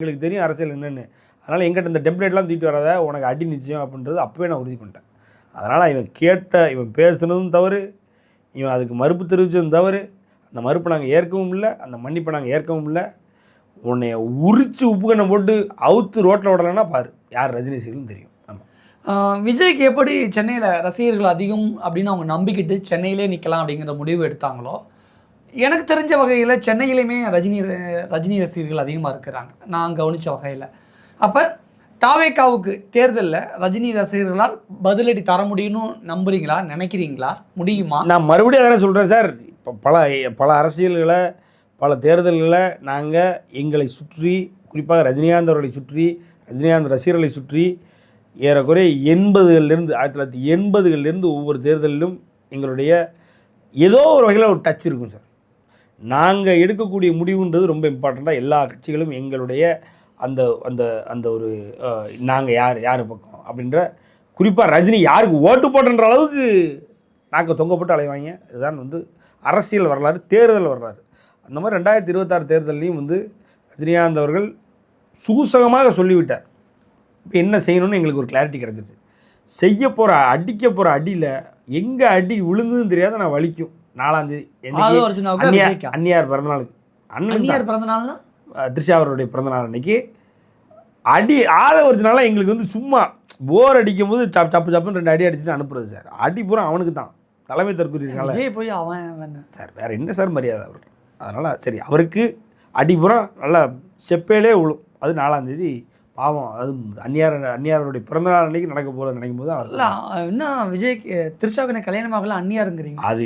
எங்களுக்கு தெரியும் அரசியல் என்னென்னு. அதனால் எங்கிட்ட இந்த டெம்ப்ளேட்லாம் தூக்கிட்டு வராத, உனக்கு அடி நிச்சயம் அப்படின்றது அப்போவே நான் உறுதி பண்ணிட்டேன். அதனால் இவன் பேசுனதும் தவறு, இவன் அதுக்கு மறுப்பு தெரிவித்ததும் தவறு. அந்த மறுப்பை நாங்கள் ஏற்கவும் இல்லை, அந்த மன்னிப்பை நாங்கள் ஏற்கவும் இல்லை. உன்னைய உரித்து உப்புக்கண்ணை போட்டு அவுத்து ரோட்டில் விடலைன்னா பாரு யார் ரஜினி ரசிகர்கள்னு தெரியும். ஆமாம். விஜய்க்கு எப்படி சென்னையில் ரசிகர்கள் அதிகம் அப்படின்னு அவங்க நம்பிக்கிட்டு சென்னையிலே நிற்கலாம் அப்படிங்கிற முடிவு எடுத்தாங்களோ, எனக்கு தெரிஞ்ச வகையில் சென்னையிலையுமே ரஜினி ரசிகர்கள் அதிகமாக இருக்கிறாங்க நான் கவனித்த வகையில். அப்போ தாவேக்காவுக்கு தேர்தலில் ரஜினி ரசிகர்களால் பதிலடி தர முடியும்னு நம்புறீங்களா, நினைக்கிறீங்களா, முடியுமா? நான் மறுபடியும் அதானே சொல்கிறேன் சார். இப்போ பல அரசியல்களை பல தேர்தல்களை நாங்கள் எங்களை சுற்றி, குறிப்பாக ரஜினிகாந்த் அவர்களை சுற்றி, ரஜினிகாந்த் ரசிகர்களை சுற்றி ஏறக்குறைய 80களிலிருந்து 1980களிலிருந்து ஒவ்வொரு தேர்தலிலும் எங்களுடைய ஏதோ ஒரு வகையில் ஒரு டச் இருக்கும் சார். நாங்கள் எடுக்கக்கூடிய முடிவுன்றது ரொம்ப இம்பார்ட்டண்ட்டாக எல்லா கட்சிகளும் எங்களுடைய அந்த அந்த அந்த ஒரு நாங்கள் யார் பக்கம் அப்படின்ற, குறிப்பாக ரஜினி யாருக்கு ஓட்டு போட்டுன்ற அளவுக்கு நாங்கள் தொங்கப்பட்டு அலைவாங்க. இதுதான் அரசியல் வரலாறு, தேர்தல் வரலாறு. அந்த மாதிரி 2026 தேர்தலையும் ரஜினிகாந்த் அவர்கள் சூசகமாக சொல்லிவிட்டார். இப்போ என்ன செய்யணும்னு எங்களுக்கு ஒரு கிளாரிட்டி கிடச்சிருச்சு. அடிக்க போகிற அடியில் எங்கே அடி விழுந்ததுன்னு தெரியாத நான் வலிக்கும். 4ஆம் தேதி அன்னியார் பிறந்தநாளுக்கு, அன்னியார் பிறந்தநாள்னா த்ரிஷா அவருடைய பிறந்தநாள் அன்னைக்கு அடி ஒரிஜினலாக எங்களுக்கு சும்மா போர் அடிக்கும் போது சப்புன்னு 2 அடி அடிச்சுட்டு அனுப்புறது சார். அடி பூரா அவனுக்கு தான் தலைமை தற்கொலை போய் அவன் சார். வேறு என்ன சார் மரியாதை அவர்? அதனால் சரி, அவருக்கு அடி பூரா நல்லா செப்பேலே விழும். அது 4ஆம் தேதி பாவம். அது அன்னியாருடைய பிறந்தநாள் அன்னைக்கு நடக்க போகிறது நினைக்கும் போது அவர் என்ன விஜய்க்கு த்ரிஷாவுக்கு கல்யாணம் ஆகல அன்னியாருங்கிறீங்க. அது